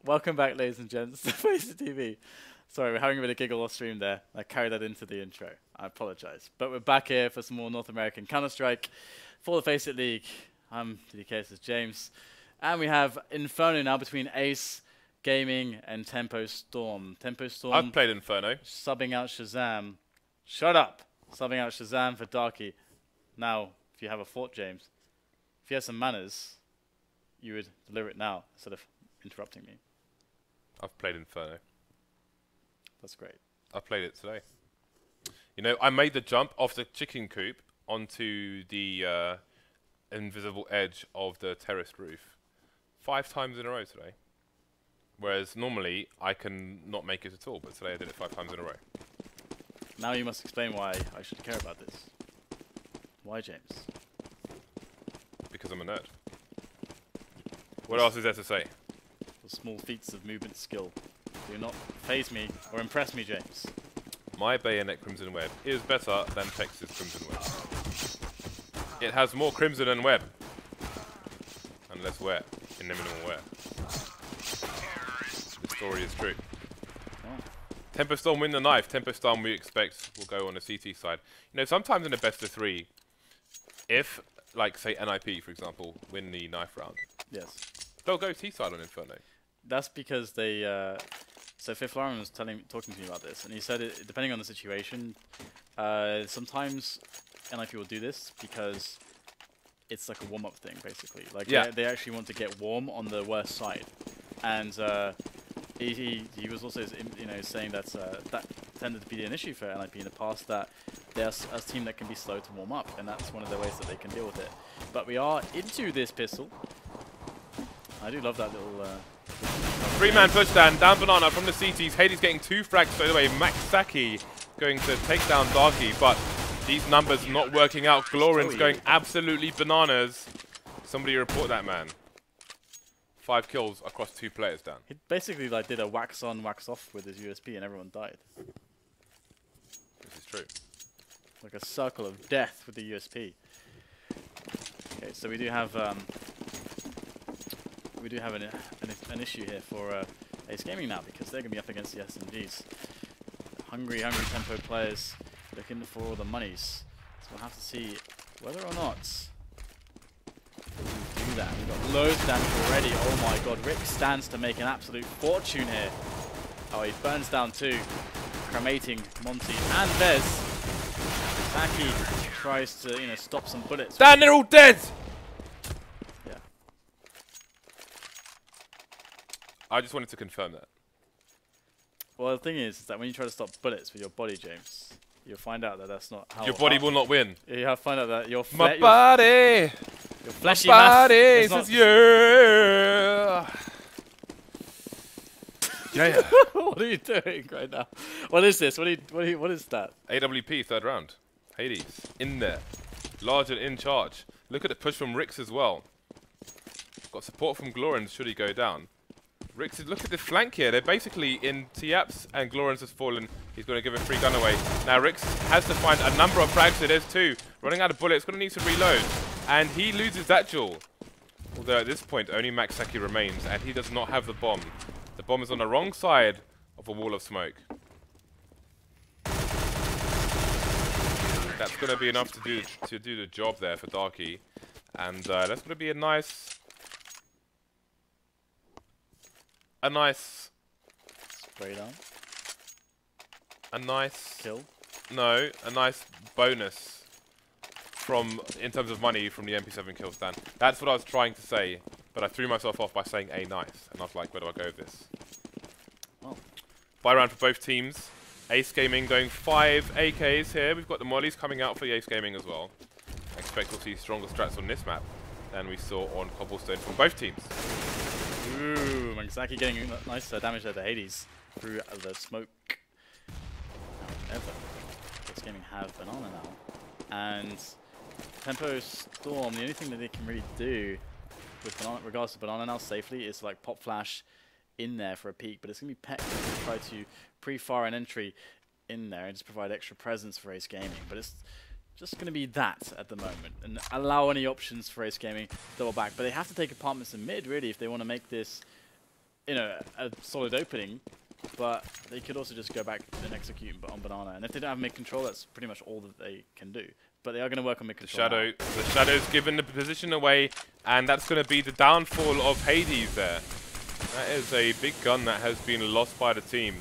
Welcome back, ladies and gents, to FACEIT TV. Sorry, we're having a bit of giggle off stream there. I carried that into the intro. I apologize. But we're back here for some more North American Counter-Strike for the FACEIT League. I'm DDK, James. And we have Inferno now between Ace Gaming and Tempo Storm. Tempo Storm. I've played Inferno. Subbing out Shazam. Shut up! Subbing out Shazam for Darky. Now, if you have a thought, James, if you had some manners, you would deliver it now instead of interrupting me. I've played Inferno. That's great. I played it today. You know, I made the jump off the chicken coop onto the invisible edge of the terraced roof 5 times in a row today. Whereas normally I can not make it at all, but today I did it 5 times in a row. Now you must explain why I should care about this. Why, James? Because I'm a nerd. What else is there to say? The small feats of movement skill do not faze me or impress me, James. My bayonet Crimson Web is better than PEX's Crimson Web. It has more Crimson and Web. And less wear, in the minimal wear. The story is true. Oh. Tempo Storm win the knife. Tempo Storm we expect will go on the CT side. You know, sometimes in a best of 3, if, like, say, NIP, for example, win the knife round, Yes. they'll go T-side on Inferno. That's because they... so Fifth Lauren was talking to me about this, and he said, depending on the situation, sometimes NIP will do this because it's like a warm-up thing, basically. Like, they actually want to get warm on the worst side. And he was also saying that that tended to be an issue for NIP in the past, that they're a team that can be slow to warm up, and that's one of the ways that they can deal with it. But we are into this pistol. I do love that little... 3-man push down banana from the CTs. Hades getting 2 frags straight away. Maxaki going to take down Darky, but these numbers not working out. glorinsz going absolutely bananas. Somebody report that man. 5 kills across 2 players down. He basically like did a wax on, wax off with his USP, and everyone died. This is true. Like a circle of death with the USP. Okay, so we do have an issue here for Ace Gaming now, because they're going to be up against the SMGs. Hungry Tempo players looking for all the monies. So we'll have to see whether or not we do that. We've got loads of damage already. Oh my god, Rick stands to make an absolute fortune here. Oh, he burns down 2. Cremating montE and Vez. Maxaki tries to, stop some bullets. Dan, they're all dead! Yeah. I just wanted to confirm that. Well, the thing is that when you try to stop bullets with your body, James, you'll find out that that's not how... Your body will not win. You have to find out that your my body! Your fleshy my mass body is says yeah! Yeah. What are you doing right now? What is this? What is that? AWP, 3rd round. Hades, in there. Large and in charge. Look at the push from Rix as well. Got support from glorinsz should he go down. Rix, look at the flank here. They're basically in T-Apps, and glorinsz has fallen. He's going to give a free gun away. Now Rix has to find a number of frags. So there's 2. Running out of bullets. Going to need to reload. And he loses that duel. Although at this point, only Maxaki remains, and he does not have the bomb. The bomb is on the wrong side of a wall of smoke. That's going to be enough to do the job there for Darky. And that's going to be a nice Spray down. A nice Kill. No, a nice bonus in terms of money from the MP7 kills, Dan. That's what I was trying to say, but I threw myself off by saying a nice, and I was like, where do I go with this? Oh. Buy round for both teams. Ace Gaming going 5 AKs here. We've got the mollies coming out for the Ace Gaming as well. I expect we'll see stronger strats on this map than we saw on Cobblestone from both teams. Ooh, Maxaki getting nice damage there to Hades through the smoke. However, Ace Gaming have banana now, and Tempo Storm, the only thing that they can really do with banana, regards to banana now safely, is like pop flash in there for a peek, but it's going to be PEX to try to pre-fire an entry in there and just provide extra presence for Ace Gaming, but it's just going to be that at the moment, and allow any options for Ace Gaming to double back. But they have to take apartments in mid, really, if they want to make this you know, a solid opening, but they could also just go back and execute on banana. And if they don't have mid control, that's pretty much all that they can do. But they are going to work on mid control. The Shadow's given the position away, and that's going to be the downfall of Hades there. That is a big gun that has been lost by the team.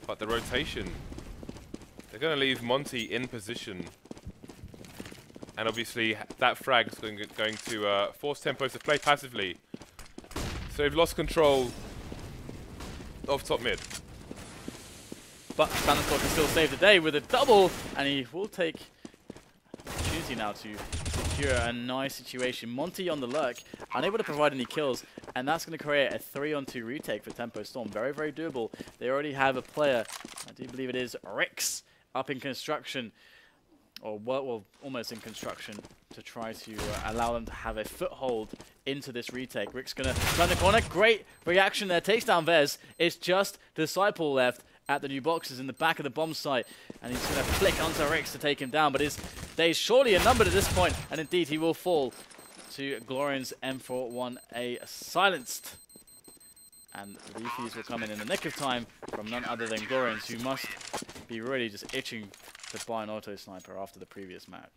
But the rotation, they're going to leave montE in position. And obviously that frag is going to force Tempos to play passively. So they've lost control of top mid. But Stanislaw can still save the day with a double, and he will take opportunity now to secure a nice situation. montE on the lurk, unable to provide any kills, and that's going to create a 3-on-2 retake for Tempo Storm. Very, very doable. They already have a player, I do believe it is Rix, up in construction, or well, almost in construction, to try to allow them to have a foothold into this retake. Rick's going to turn the corner. Great reaction there. Takes down Vez. It's just decipLe left at the new boxes in the back of the bomb site, and he's going to flick onto Rix to take him down, but his days surely are numbered at this point, and indeed he will fall to glorinsz M41A silenced. And the refuse will come in the nick of time from none other than glorinsz, who must be really just itching to buy an auto sniper after the previous map.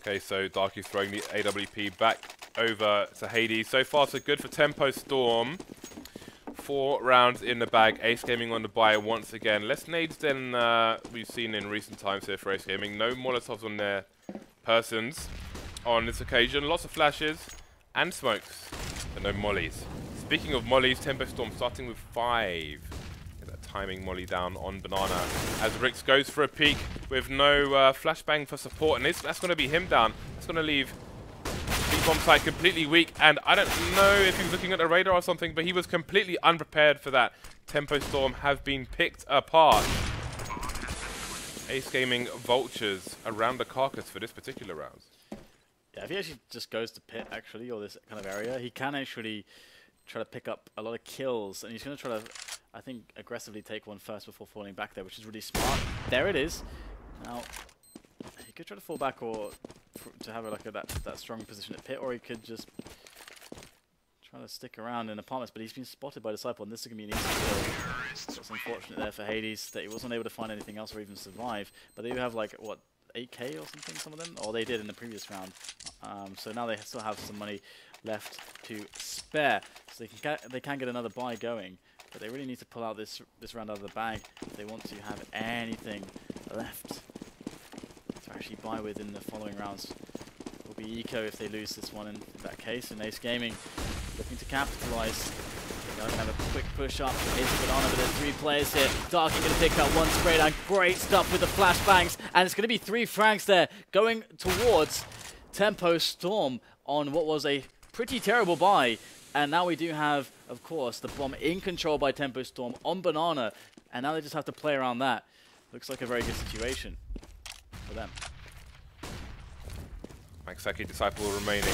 Okay, so Darky's throwing the AWP back over to Hades. So far, so good for Tempo Storm. 4 rounds in the bag. Ace Gaming on the buy once again. Less nades than we've seen in recent times here for Ace Gaming. No Molotovs on their persons on this occasion. Lots of flashes and smokes, but no mollies. Speaking of mollies, Tempo Storm starting with 5. Get that timing molly down on banana as Rix goes for a peek with no flashbang for support, and that's going to be him down. That's going to leave the bomb site completely weak, and I don't know if he was looking at the radar or something, but he was completely unprepared for that. Tempo Storm have been picked apart. Ace Gaming vultures around the carcass for this particular round. Yeah, if he actually just goes to pit, actually, or this kind of area, he can actually try to pick up a lot of kills, and he's going to try to, I think, aggressively take one first before falling back there, which is really smart. There it is. Now, he could try to fall back or to have that strong position at pit, or he could just try to stick around in apartments, but he's been spotted by decipLe, and this is going to be an easy kill. So it's unfortunate there for Hades that he wasn't able to find anything else or even survive, but they do have, like, what, 8k or something, some of them? Or they did in the previous round. So now they still have some money left to spare. So they can get another buy going, but they really need to pull out this round out of the bag if they want to have anything left to actually buy with in the following rounds. Will be eco if they lose this one in that case, and Ace Gaming looking to capitalize. They're going to have a quick push up. Here's the banana, but there's 3 players here. Darky going to pick up 1 spray down. Great stuff with the flashbangs, and it's going to be 3 frags there going towards Tempo Storm on what was a pretty terrible buy. And now we do have, of course, the bomb in control by Tempo Storm on banana, and now they just have to play around that. Looks like a very good situation for them. Maxaki decipLe remaining.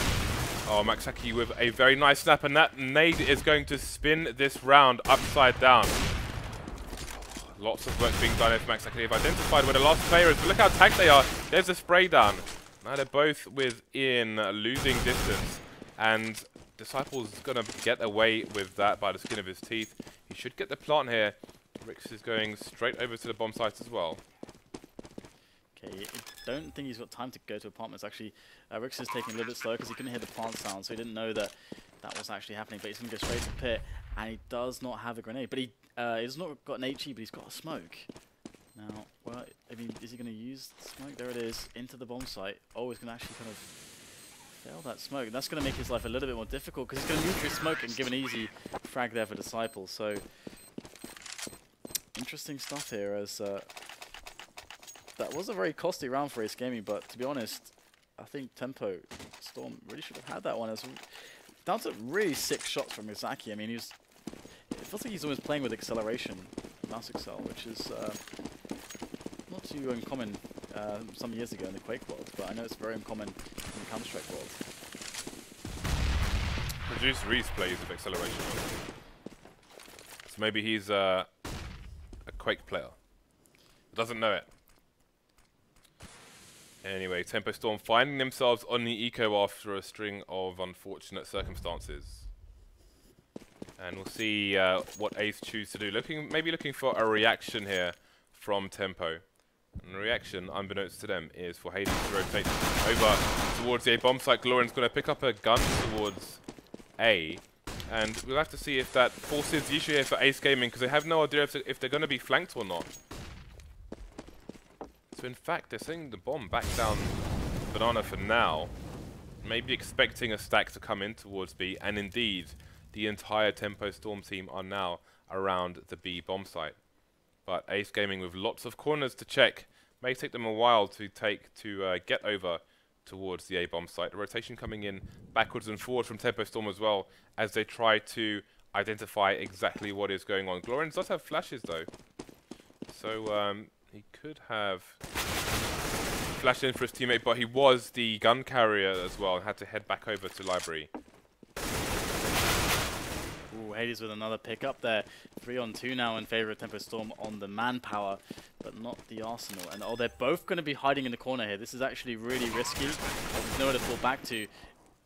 Oh, Maxaki with a very nice snap, and that nade is going to spin this round upside down. Lots of work being done here for Maxaki. They've identified where the last player is, but look how tagged they are. There's a spray down. Now they're both within losing distance, and decipLe's going to get away with that by the skin of his teeth. He should get the plant here. Rix is going straight over to the bomb site as well. Okay, I don't think he's got time to go to apartments. Actually, Rix is taking a little bit slow because he couldn't hear the plant sound, so he didn't know that was actually happening. But he's going to go straight to pit, and he does not have a grenade. But he's not got an HE, but he's got a smoke. Now, well, I mean, is he going to use the smoke? There it is, into the bomb site. Oh, he's going to actually kind of fail that smoke. And that's going to make his life a little bit more difficult because he's going to move through smoke and give an easy frag there for decipLe. So, interesting stuff here as that was a very costly round for Ace Gaming, but to be honest, I think Tempo Storm really should have had that one. As down to really 6 shots from Maxaki. I mean, it feels like he's always playing with acceleration, mouse accel, which is not too uncommon some years ago in the Quake world, but I know it's very uncommon in the Counter-Strike world. Produce Reese plays with acceleration. So maybe he's a Quake player. Doesn't know it. Anyway, Tempo Storm finding themselves on the eco after a string of unfortunate circumstances. And we'll see what Ace choose to do. Maybe looking for a reaction here from Tempo. And the reaction, unbeknownst to them, is for Hades to rotate over towards the A bomb site. glorinsz going to pick up a gun towards A. And we'll have to see if that forces the issue here for Ace Gaming, because they have no idea if they're going to be flanked or not. So in fact, they're sending the bomb back down Banana for now. Maybe expecting a stack to come in towards B. And indeed, the entire Tempo Storm team are now around the B bomb site. But Ace Gaming with lots of corners to check. May take them a while to get over towards the A bomb site. The rotation coming in backwards and forwards from Tempo Storm as well, as they try to identify exactly what is going on. glorinsz does have flashes though, so he could have flashed in for his teammate, but he was the gun carrier as well and had to head back over to library. Ooh, Hades with another pick up there. 3-on-2 now in favor of Tempo Storm on the manpower, but not the arsenal. And oh, they're both going to be hiding in the corner here. This is actually really risky. There's nowhere to fall back to.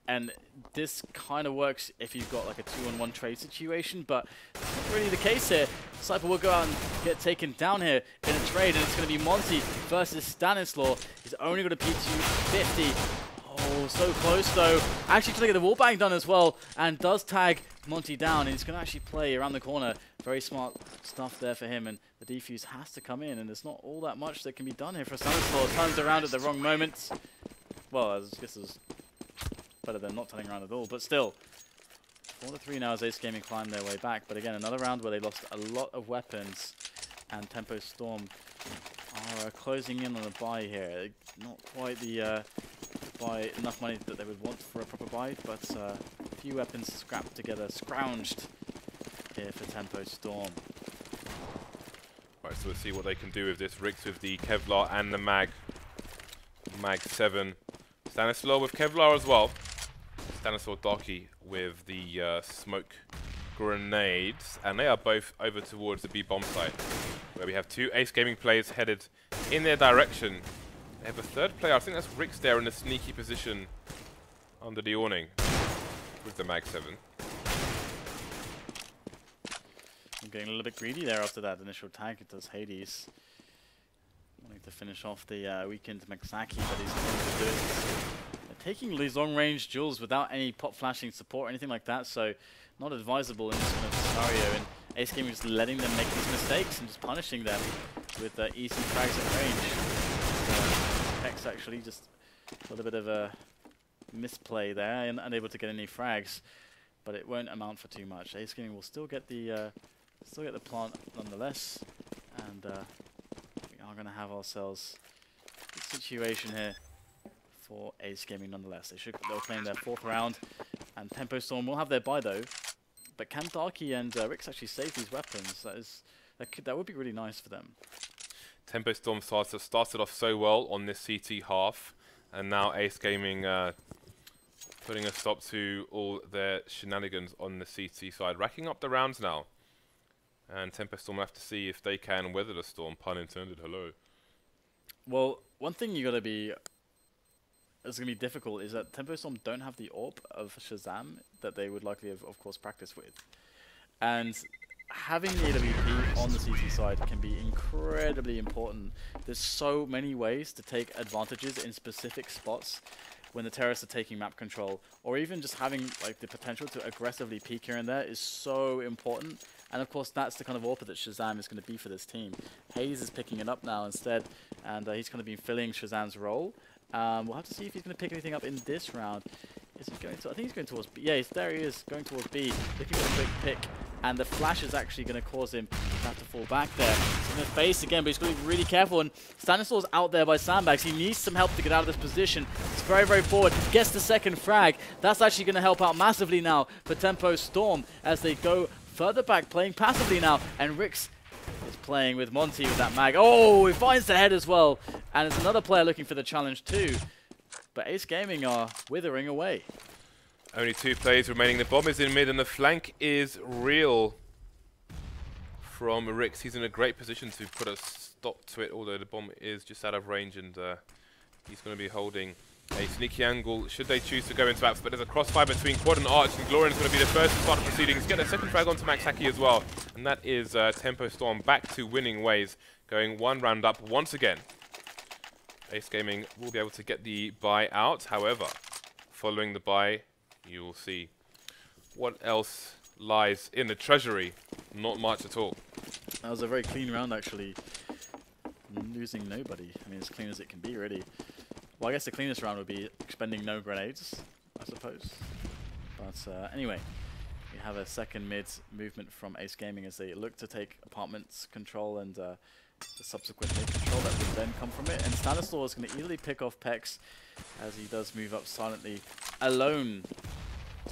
And this kind of works if you've got like a 2-on-1 trade situation, but it's not really the case here. decipLe will go out and get taken down here in a trade, and it's going to be montE versus Stanislaw. He's only got a P250. Oh, so close though. Actually trying to get the wallbang done as well, and does tag montE down, and he's going to actually play around the corner. Very smart stuff there for him, and the defuse has to come in, and there's not all that much that can be done here for Stanislaw. Turns around at the wrong moment. Well, I guess it's better than not turning around at all, but still. 4-3 now as Ace Gaming climb their way back, but again, another round where they lost a lot of weapons, and Tempo Storm are closing in on a buy here. Not quite the buy enough money that they would want for a proper buy, but a few weapons scrapped together, scrounged here for Tempo Storm. Right, so let's see what they can do with this. Rix with the Kevlar and the Mag 7. Stanislaw with Kevlar as well. Stanislaw darky with the smoke grenades, and they are both over towards the B bomb site, where we have two Ace Gaming players headed in their direction. They have a third player, I think that's Rix there in a sneaky position under the awning with the Mag 7. I'm getting a little bit greedy there after that initial tag. It does Hades. Wanting to finish off the weekend Maxaki, but he's not going to do it. They're taking these long-range duels without any pop flashing support or anything like that, so not advisable in this kind of scenario. And Ace Gaming just letting them make these mistakes and just punishing them with easy frags at range. PEX actually just a little bit of a misplay there and unable to get any frags, but it won't amount for too much. Ace Gaming will still get the plant nonetheless, and we are going to have ourselves a situation here for Ace Gaming nonetheless. They'll claim their 4th round, and Tempo Storm will have their buy though. But can Darky and Rix actually save these weapons? That would be really nice for them. Tempo Storm started off so well on this CT half, and now Ace Gaming putting a stop to all their shenanigans on the CT side, racking up the rounds now. And Tempo Storm will have to see if they can weather the storm, pun intended, hello. Well, one thing you gotta be, it's gonna be difficult, is that Tempo Storm don't have the AWP of Shazam that they would likely have, of course, practice with. And having the AWP on the CT side can be incredibly important. There's so many ways to take advantages in specific spots when the terrorists are taking map control, or even just having like the potential to aggressively peek here and there is so important. And of course, that's the kind of AWP that Shazam is going to be for this team. Hayes is picking it up now instead, and he's going to be filling Shazam's role. We'll have to see if he's going to pick anything up in this round. Is he going to? I think he's going towards B. Yeah, there he is, going towards B, looking for a quick pick. And the flash is actually going to cause him to have to fall back there. He's going to face again, but he's going to be really careful. And Stanislaw's out there by sandbags. He needs some help to get out of this position. He's very, very forward. Gets the second frag. That's actually going to help out massively now for Tempo Storm as they go further back, playing passively now. And Rix is playing with montE with that mag. Oh, he finds the head as well. And it's another player looking for the challenge too. But Ace Gaming are withering away. Only 2 players remaining. The bomb is in mid and the flank is real from Rix. He's in a great position to put a stop to it, although the bomb is just out of range and He's going to be holding a sneaky angle should they choose to go into maps, but there's a crossfire between Quad and Arch, and glorinsz is going to be the first to start the proceedings. Get a second frag onto Maxaki as well, and that is Tempo Storm back to winning ways, going 1 round up once again. Ace Gaming will be able to get the buy out. However, following the buy, you will see what else lies in the treasury. Not much at all. That was a very clean round, actually. Losing nobody. I mean, as clean as it can be, really. Well, I guess the cleanest round would be expending no grenades, I suppose. But anyway, we have a second mid movement from Ace Gaming as they look to take apartments control and the subsequent mid control that would then come from it. And Stanislaw is going to easily pick off PEX as he does move up silently alone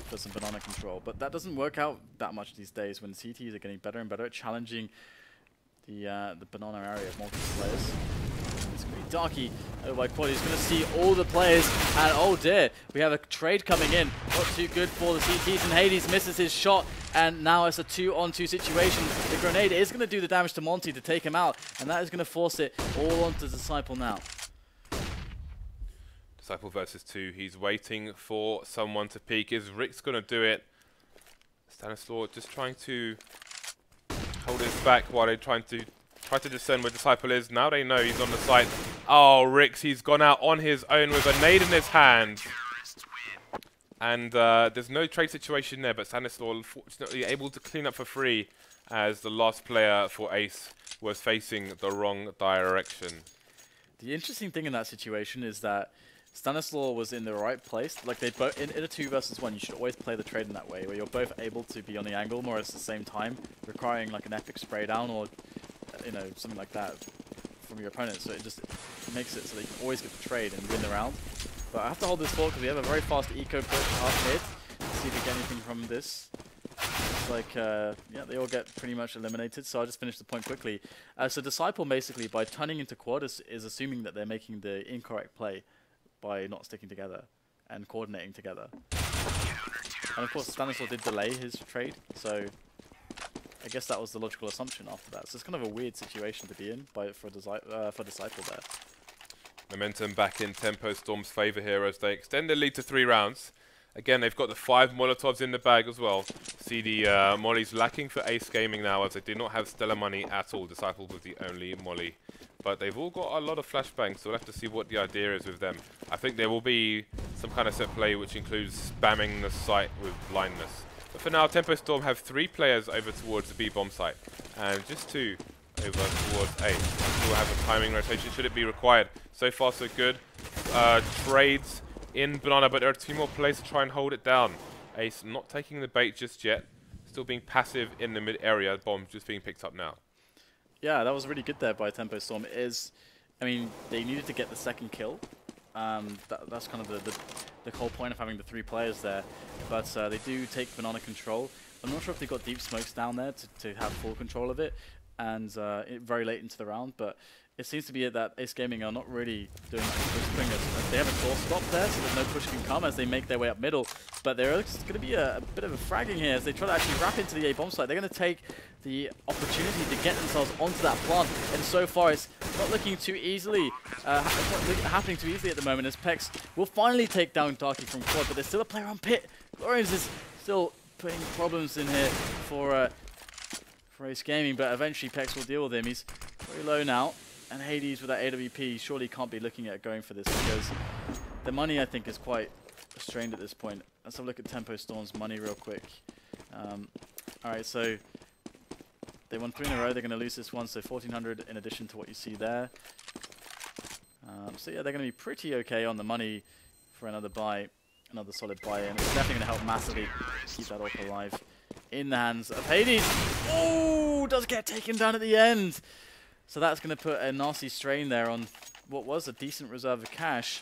for some banana control. But that doesn't work out that much these days when CTs are getting better and better at challenging the banana area of multiple players. It's going to be darky over by Quad. He's going to see all the players, and oh dear, we have a trade coming in. Not too good for the CTs, and Hades misses his shot, and now it's a 2-on-2 situation. The grenade is going to do the damage to montE to take him out, and that is going to force it all onto decipLe now. decipLe versus 2. He's waiting for someone to peek. Is Rick's going to do it? Stanislaw just trying to hold his back while they're try to discern where decipLe is. Now they know he's on the site. Oh, Rix, he's gone out on his own with a nade in his hand. And there's no trade situation there, but Stanislaw unfortunately able to clean up for free as the last player for Ace was facing the wrong direction. The interesting thing in that situation is that Stanislaw was in the right place. Like they both in a 2 versus 1, you should always play the trade in that way, where you're both able to be on the angle more at the same time, requiring like an epic spray down or you know, something like that from your opponent. So it just makes it so that you can always get the trade and win the round. But I have to hold this fort because we have a very fast eco push half mid. Let's see if we get anything from this. It's like, yeah, they all get pretty much eliminated, so I'll just finish the point quickly. So decipLe basically, by turning into Quad, is assuming that they're making the incorrect play by not sticking together and coordinating together. And of course, Stanislaw did delay his trade, so I guess that was the logical assumption after that. So it's kind of a weird situation to be in for decipLe there. Momentum back in Tempo Storm's favour here as they extend their lead to 3 rounds. Again, they've got the 5 Molotovs in the bag as well. See the mollies lacking for Ace Gaming now as they did not have stellar money at all. decipLe was the only molly. But they've all got a lot of flashbangs, so we'll have to see what the idea is with them. I think there will be some kind of set play which includes spamming the site with blindness. But for now, Tempo Storm have 3 players over towards the B-bomb site. And just 2 over towards A. We'll have a timing rotation should it be required. So far so good. Trades in banana, but there are 2 more players to try and hold it down. Ace not taking the bait just yet. Still being passive in the mid area. Bomb just being picked up now. Yeah, that was really good there by Tempo Storm. I mean, they needed to get the second kill. That's kind of the whole point of having the 3 players there. But they do take banana control. I'm not sure if they got deep smokes down there to have full control of it, and very late into the round. But it seems to be that Ace Gaming are not really doing much pushing. They have a door stop there, so there's no push can come as they make their way up middle. But there's going to be a bit of a fragging here as they try to actually wrap into the A bomb site. They're going to take the opportunity to get themselves onto that plant, and so far it's not looking too easily. It's not happening too easily at the moment as PEX will finally take down Darky from Quad, but there's still a player on pit. glorinsz is still putting problems in here for Ace Gaming, but eventually PEX will deal with him. He's very low now. And Hades with that AWP surely can't be looking at going for this because the money, I think, is quite strained at this point. Let's have a look at Tempo Storm's money real quick. Alright, so they won 3 in a row. They're going to lose this one, so 1,400 in addition to what you see there. So yeah, they're going to be pretty okay on the money for another buy, another solid buy, and it's definitely going to help massively keep that AWP alive in the hands of Hades. Oh, does get taken down at the end. So that's going to put a nasty strain there on what was a decent reserve of cash.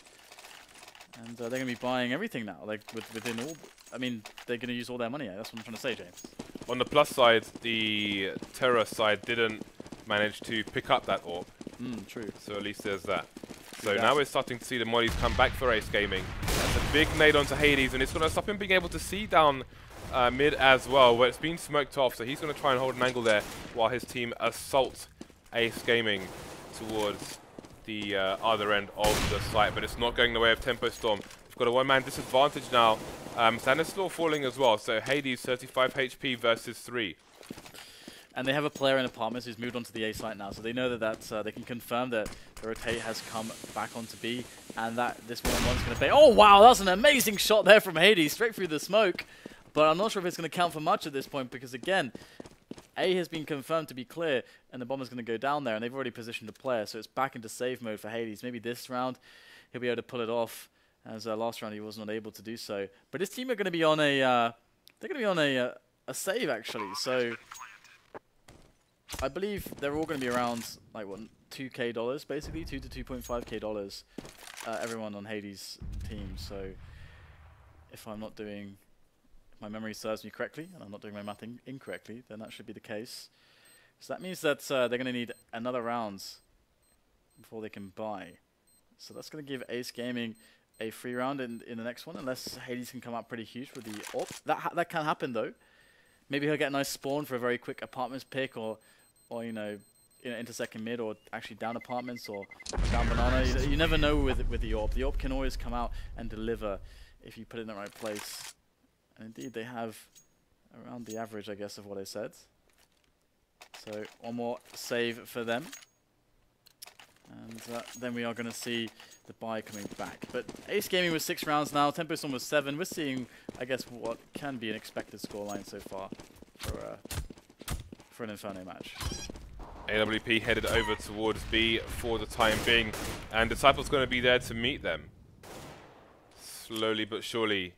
And they're going to be buying everything now. Like within all, I mean, they're going to use all their money. That's what I'm trying to say, James. On the plus side, the Terra side didn't manage to pick up that AWP. True. So at least there's that. So now we're starting to see the mollies come back for Ace Gaming. That's a big nade onto Hades, and it's going to stop him being able to see down mid as well, where it's been smoked off. So he's going to try and hold an angle there while his team assaults Ace Gaming towards the other end of the site, but it's not going the way of Tempo Storm. We've got a one-man disadvantage now. Stanislaw falling as well, so Hades 35 HP versus 3. And they have a player in Apartments who's moved on to the A site now, so they know that they can confirm that the rotate has come back onto B, and that this one-on-one's going to pay. Oh wow, that's an amazing shot there from Hades, straight through the smoke. But I'm not sure if it's going to count for much at this point, because again, A has been confirmed to be clear, and the bomber's going to go down there, and they've already positioned a player, so it's back into save mode for Hades. Maybe this round he'll be able to pull it off, as last round he was not able to do so. But his team are going to be on a they're going to be on a save actually. So I believe they're all going to be around like what, $2K basically, $2 to $2.5K. Everyone on Hades' team. So if I'm not doing, if my memory serves me correctly, and I'm not doing my math incorrectly, then that should be the case. So that means that they're going to need another round before they can buy. So that's going to give Ace Gaming a free round in the next one, unless Hades can come out pretty huge with the AWP. That can happen though. Maybe he'll get a nice spawn for a very quick Apartments pick, or you know, into second mid, or actually down Apartments or down Banana. You never know with the AWP. The AWP can always come out and deliver if you put it in the right place. And indeed, they have around the average, I guess, of what I said. So one more save for them. And then we are going to see the buy coming back. But Ace Gaming was 6 rounds now. Tempo Storm was 7. We're seeing, I guess, what can be an expected scoreline so far for an Inferno match. AWP headed over towards B for the time being, and decipLe's going to be there to meet them. Slowly but surely,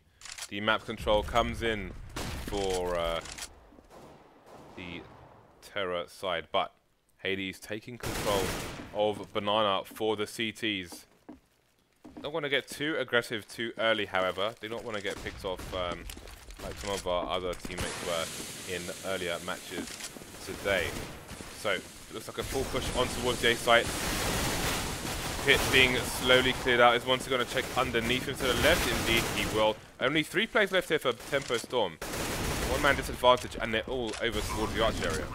the map control comes in for the Terror side, but Hades taking control of Banana for the CTs. Don't want to get too aggressive too early, however. They don't want to get picked off like some of our other teammates were in earlier matches today. So, it looks like a full push on towards the A site. Pit being slowly cleared out. Is once going to check underneath him to the left? Indeed, he will. Only 3 players left here for Tempo Storm. One-man disadvantage, and they're all over towards the arch area.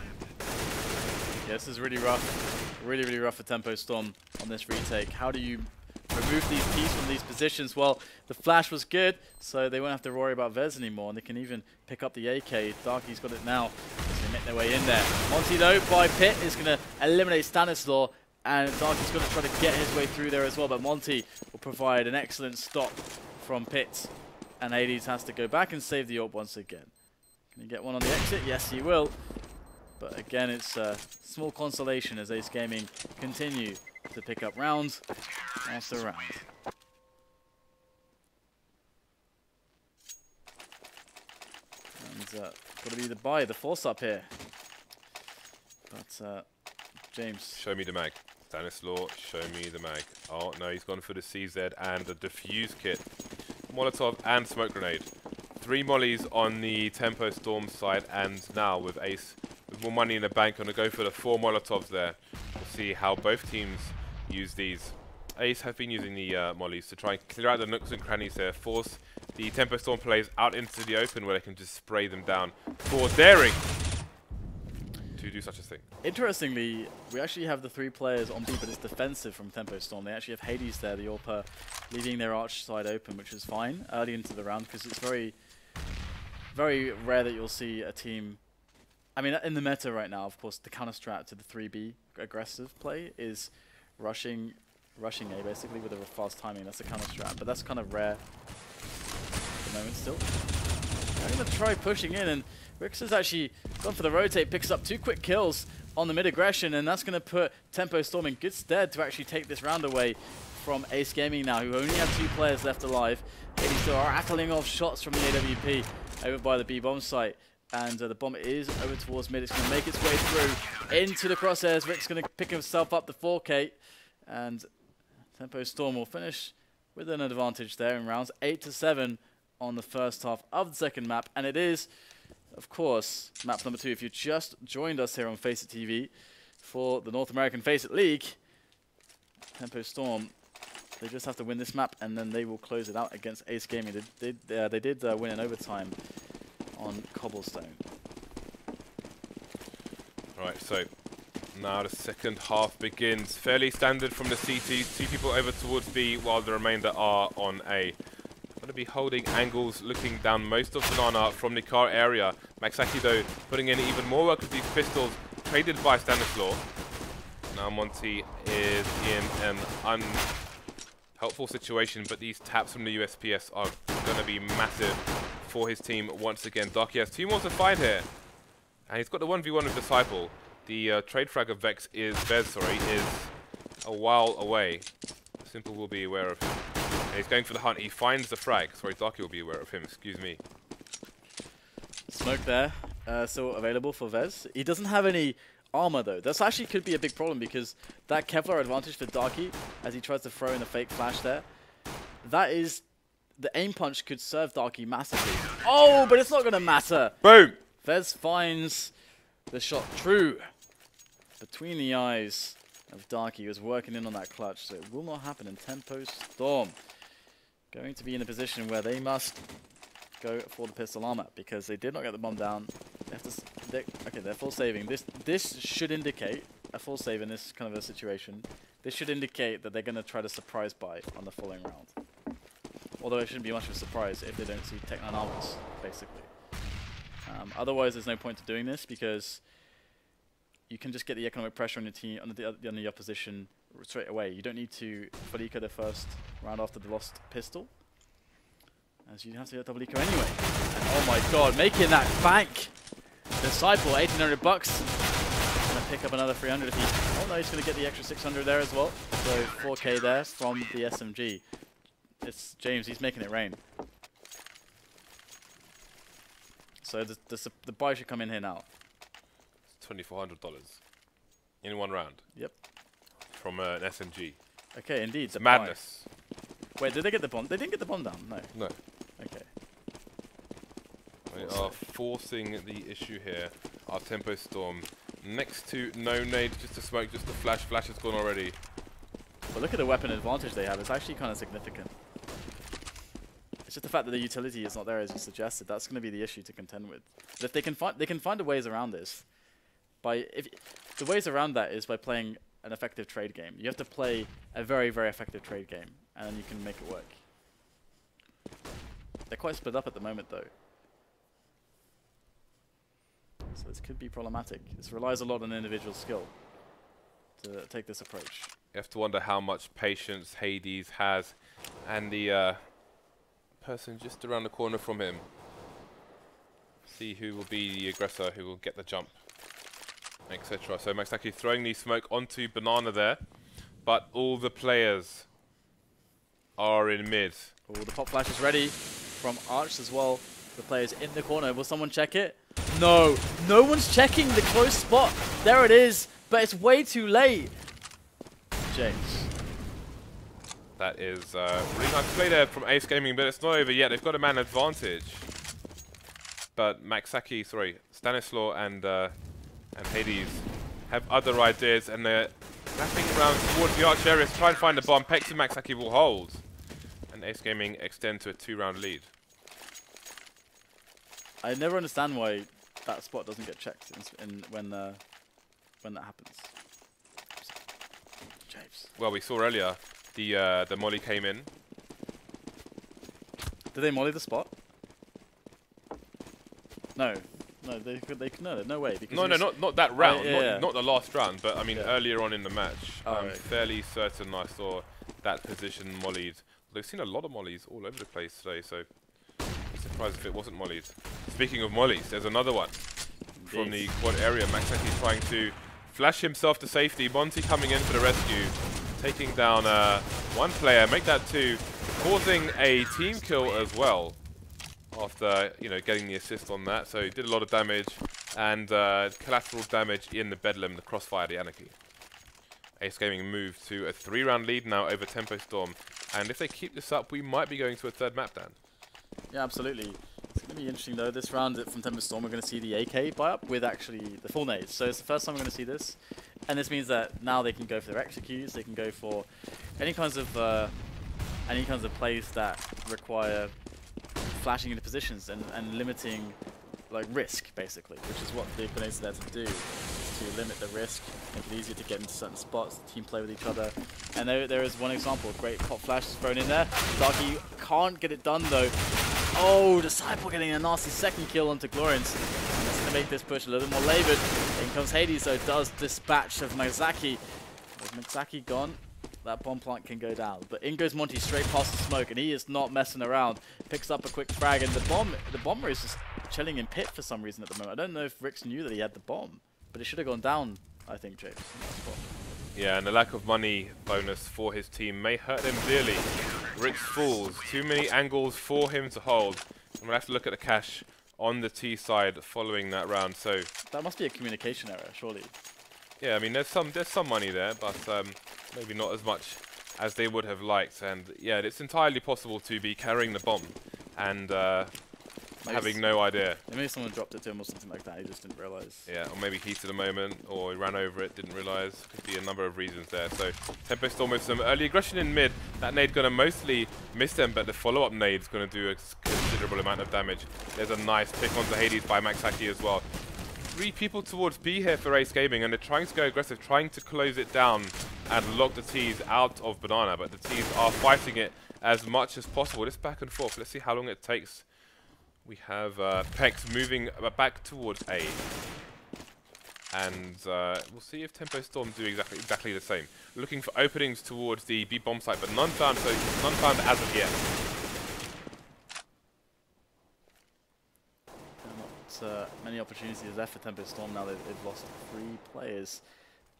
Yeah, this is really rough. Really rough for Tempo Storm on this retake. How do you remove these keys from these positions? Well, the flash was good, so they won't have to worry about Vez anymore, and they can even pick up the AK. Darky's got it now as they make their way in there. montE, though, by Pit is going to eliminate Stanislaw, and Darky's going to try to get his way through there as well, but montE will provide an excellent stop from Pit, and Hades has to go back and save the AWP once again. Can he get one on the exit? Yes, he will. But again, it's a small consolation as Ace Gaming continue to pick up rounds after round. And got to be the buy, the force up here. But James. Show me the mag. Stanislaw, show me the mag. Oh no, he's gone for the CZ and the defuse kit. Molotov and smoke grenade. 3 mollies on the Tempo Storm side, and now with Ace with more money in the bank, going to go for the 4 Molotovs there. We'll see how both teams use these. Ace have been using the mollies to try and clear out the nooks and crannies there, force the Tempo Storm players out into the open where they can just spray them down for daring to do such a thing. Interestingly, we actually have the 3 players on B, but it's defensive from Tempo Storm. They actually have Hades there, the AWPer, leaving their arch side open, which is fine early into the round, because it's very rare that you'll see a team. I mean, in the meta right now, of course, the counter strat to the 3B aggressive play is rushing A basically with a fast timing. That's a counter strat, but that's kind of rare at the moment still. I'm going to try pushing in, and Rix has actually gone for the rotate, picks up 2 quick kills on the mid aggression, and that's going to put Tempo Storm in good stead to actually take this round away from Ace Gaming now, who only have 2 players left alive. Hades still rattling off shots from the AWP over by the B bomb site. And the bomb is over towards mid. It's going to make its way through into the crosshairs. Rick's going to pick himself up the 4K. And Tempo Storm will finish with an advantage there in rounds 8 to 7 on the first half of the second map. And it is, of course, map number 2. If you just joined us here on FACEIT TV for the North American FACEIT League, Tempo Storm, they just have to win this map, and then they will close it out against Ace Gaming. They did win in overtime on Cobblestone. Right, so Now the second half begins. Fairly standard from the CT. 2 people over towards B while the remainder are on A. Going to be holding angles, looking down most of Banana from the car area. Maxaki though putting in even more work with these pistols, traded by Stanislaw. Now montE is in an unhelpful situation, but these taps from the USPS are going to be massive for his team once again. Darky has 2 more to find here, and he's got the 1v1 with decipLe. The trade frag of Vex is is a while away. Simple will be aware of him. And he's going for the hunt. He finds the frag. Sorry, Darky will be aware of him. Excuse me. Smoke there, still available for Vez. He doesn't have any armor though. This actually could be a big problem because that Kevlar advantage for Darky as he tries to throw in a fake flash there. That is, the aim punch could serve Darky massively. Oh, but it's not going to matter. Boom! Vez finds the shot true between the eyes of Darky, who was working in on that clutch, so it will not happen in Tempo Storm. Going to be in a position where they must go for the pistol armor because they did not get the bomb down. They have to okay, they're full saving. This should indicate a full save in this kind of a situation. This should indicate that they're going to try to surprise buy on the following round. Although it shouldn't be much of a surprise if they don't see Tech 9 armors, basically. Otherwise, there's no point to doing this because you can just get the economic pressure on your team, on the opposition straight away. You don't need to Bylicki the first round after the lost pistol, as you have to get double eco anyway. And oh my god, making that bank! decipLe, 1,800 bucks. Gonna pick up another 300 if he. Oh no, he's gonna get the extra 600 there as well. So 4k there from the SMG. It's James, he's making it rain. So the buy should come in here now. $2,400 in 1 round. Yep. From an SMG. Okay, indeed. It's madness. Buy. Wait, did they get the bomb? They didn't get the bomb down. No. No. Okay. We are forcing the issue here. Our Tempo Storm next to no nade, just a smoke, just a flash. Flash has gone already. But look at the weapon advantage they have. It's actually kind of significant. It's just the fact that the utility is not there, as you suggested. That's going to be the issue to contend with. But if they can find a ways around this. The ways around that is by playing an effective trade game. You have to play a very, very effective trade game, and then you can make it work. They're quite split up at the moment, though. So this could be problematic. This relies a lot on individual skill to take this approach. You have to wonder how much patience Hades has, and the person just around the corner from him. See who will be the aggressor, who will get the jump, etc. So Maxaki throwing the smoke onto Banana there, but all the players are in mid. Oh, the pop flash is ready from Arch as well. The players in the corner. Will someone check it? No. No one's checking the close spot. There it is, but it's way too late. James. That is really nice play there from Ace Gaming, but it's not over yet. They've got a man advantage. But Maxaki, sorry, Stanislaw and Hades have other ideas, and they're wrapping around towards the arch area to try and find the bomb. PEX and Maxaki will hold, and Ace Gaming extend to a 2-round lead. I never understand why that spot doesn't get checked when that happens. James. Well, we saw earlier the molly came in. Did they molly the spot? No. No, no way. Because no, not that round, yeah. not the last round, but I mean yeah. earlier on in the match. Oh, I'm right. fairly certain I saw that position mollied. They've seen a lot of mollies all over the place today, so I'm surprised if it wasn't mollied. Speaking of mollies, there's another one from the quad area. Maxaki trying to flash himself to safety. montE coming in for the rescue, taking down one player, make that 2, causing a team kill as well. After getting the assist on that, so he did a lot of damage and collateral damage in the Bedlam, the Crossfire, the Anarchy. Ace Gaming moved to a 3-round lead now over Tempo Storm, and if they keep this up, we might be going to a 3rd map down. Yeah, absolutely. It's going to be interesting though. This round from Tempo Storm, we're going to see the AK buy up with actually the full nades. So it's the first time we're going to see this, and this means that now they can go for their executes. They can go for any kinds of plays that require flashing into positions and limiting like risk, basically, which is what the grenades are there to do. to limit the risk, make it easier to get into certain spots, team play with each other. And there is one example, great pop flash thrown in there. Darky can't get it done though. Oh, disciPLE getting a nasty second kill onto glorinsz. And that's going to make this push a little bit more laboured. In comes Hades, so does dispatch of Maxaki. With Maxaki gone, that bomb plant can go down. But in goes montE straight past the smoke, and he is not messing around. Picks up a quick frag, and the bomber is just chilling in pit for some reason at the moment. I don't know if Rix knew that he had the bomb, but it should have gone down, I think, James. Yeah, and the lack of money bonus for his team may hurt him dearly. Rix falls. Too many angles for him to hold. I'm going to have to look at the cash on the T side following that round. So that must be a communication error, surely. Yeah, I mean, there's some money there, but maybe not as much as they would have liked. And yeah, it's entirely possible to be carrying the bomb and having no idea. Maybe someone dropped it to him or something like that. He just didn't realize. Yeah, or maybe heated a moment, or he ran over it, didn't realize. Could be a number of reasons there. So Tempestorm with some early aggression in mid. That nade going to mostly miss them, but the follow-up nade's going to do a considerable amount of damage. There's a nice pick onto Hades by Maxaki as well. 3 people towards B here for Ace Gaming, and they're trying to go aggressive, trying to close it down and lock the T's out of Banana, but the T's are fighting it as much as possible. Just back and forth. Let's see how long it takes. We have PEX moving back towards A. And we'll see if Tempestorm do exactly the same. Looking for openings towards the B bomb site, but none found, so none found as of yet. Not many opportunities left for Tempestorm now. They've lost 3 players.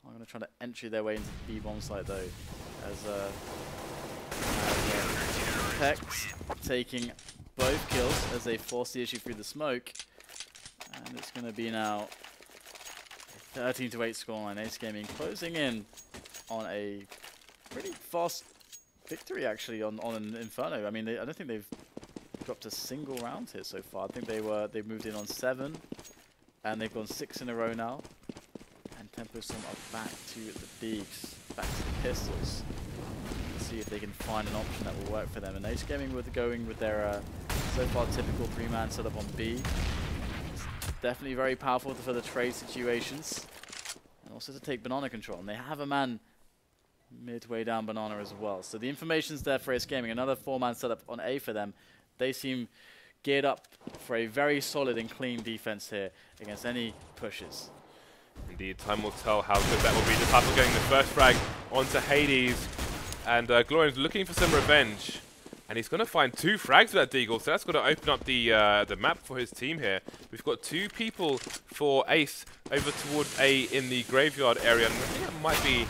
I'm going to try to entry their way into the B bomb site though, as PEX taking both kills as they force the issue through the smoke. And it's going to be now 13-8 scoreline. Ace Gaming closing in on a pretty fast victory actually on an Inferno. I mean, I don't think they've dropped a single round here so far. I think they've moved in on 7, and they've gone 6 in a row now. And Tempestorm are back to the Beaks, back to the pistols. Let's see if they can find an option that will work for them. And Ace Gaming going with their so far typical 3-man setup on B. It's definitely very powerful for the trade situations, and also to take Banana control. And they have a man midway down Banana as well. So the information's there for Ace Gaming. Another 4-man setup on A for them. They seem geared up for a very solid and clean defense here against any pushes. Indeed, time will tell how good that will be. decipLe getting the first frag onto Hades, and glorinsz looking for some revenge. And he's going to find 2 frags with that deagle, so that's going to open up the map for his team here. We've got 2 people for Ace over towards A in the graveyard area, and I think that might be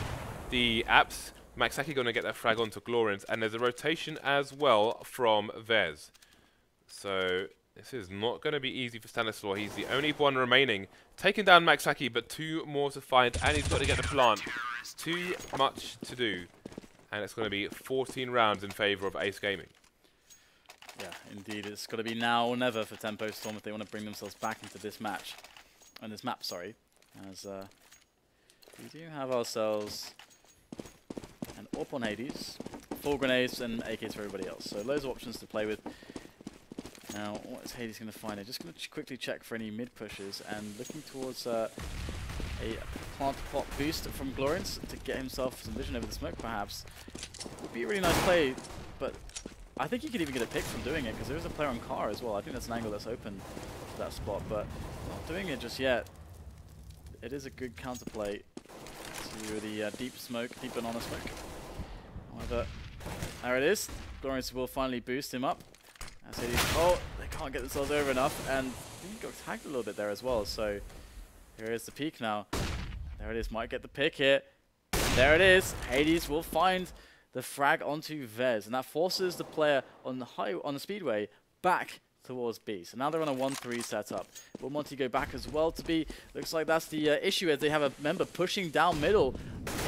the Apps. Maxaki going to get that frag onto glorinsz, and there's a rotation as well from Vez. So this is not going to be easy for Stanislaw. He's the only one remaining. Taking down Maxaki, but 2 more to find, and he's got to get the plant. Too much to do. And it's going to be 14 rounds in favour of Ace Gaming. Yeah, indeed. It's got to be now or never for Tempestorm if they want to bring themselves back into this match. And this map, sorry. As we do have ourselves an AWP on Hades, full grenades and AKs for everybody else. So loads of options to play with. Now, what is Hades going to find? I'm just going to quickly check for any mid pushes and looking towards a plant pop boost from glorinsz to get himself some vision over the smoke, perhaps. Would be a really nice play, but I think he could even get a pick from doing it because there is a player on car as well. I think that's an angle that's open to that spot, but not doing it just yet. It is a good counterplay to the deep smoke, deep banana smoke. However, there it is. glorinsz will finally boost him up. Oh, they can't get themselves over enough, and he got tagged a little bit there as well. So here is the peak now. There it is. Might get the pick here. There it is. Hades will find the frag onto Vez, and that forces the player on the speedway back towards B. So now they're on a 1-3 setup. Will montE go back as well to B? Looks like that's the issue, as they have a member pushing down middle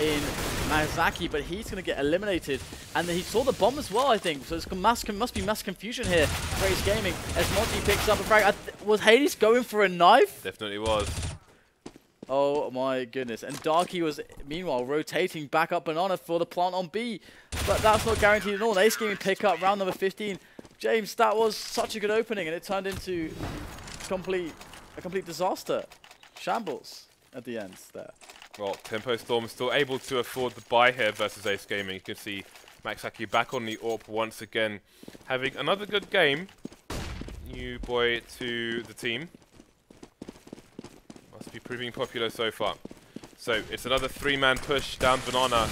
in Maxaki, but he's going to get eliminated. And he saw the bomb as well, I think. So it's must be mass confusion here for Ace Gaming as montE picks up a frag. Was Hades going for a knife? Definitely was. Oh my goodness. And Darky was, meanwhile, rotating back up Banana for the plant on B. But that's not guaranteed at all. Ace Gaming pick up round number 15. James, that was such a good opening, and it turned into a complete disaster. Shambles. at the end there. Well, Tempo Storm still able to afford the buy here versus Ace Gaming. You can see Maxaki back on the AWP once again, having another good game. New boy to the team. Must be proving popular so far. So it's another 3-man push down Banana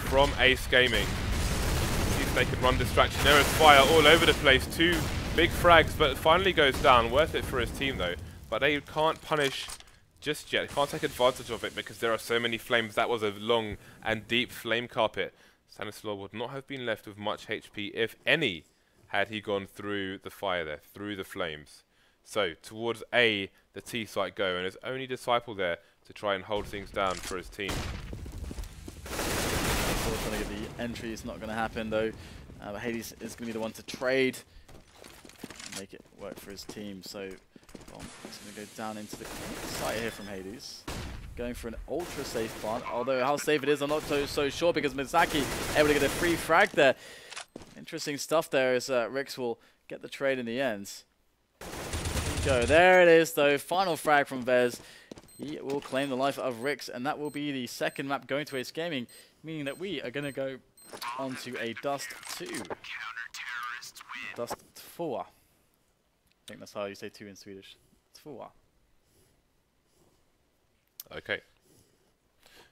from Ace Gaming. See if they can run distraction. There is fire all over the place. 2 big frags, but it finally goes down. Worth it for his team though. But they can't punish just yet. Can't take advantage of it because there are so many flames. That was a long and deep flame carpet. Stanislaw would not have been left with much HP, if any, had he gone through the fire there, through the flames. So towards A, the T site go, and there's only decipLe there to try and hold things down for his team. Unfortunately, the entry is not going to happen though. But Hades is going to be the one to trade, and make it work for his team. So it's going to go down into the site here from Hades. Going for an ultra safe plant, although how safe it is I'm not so sure, because Maxaki able to get a free frag there. Interesting stuff there as Rix will get the trade in the end. Go. There it is though, final frag from Vez. He will claim the life of Rix, and that will be the second map going to Ace Gaming, meaning that we are going to go on to a Dust 2. Dust 4. I think that's how you say 2 in Swedish. 4. Okay.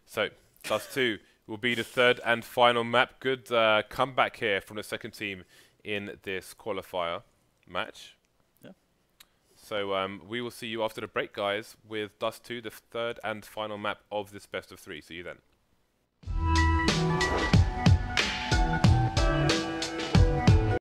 So, Dust 2 will be the third and final map. Good comeback here from the second team in this qualifier match. Yeah. So, we will see you after the break, guys, with Dust 2, the third and final map of this best of 3. See you then.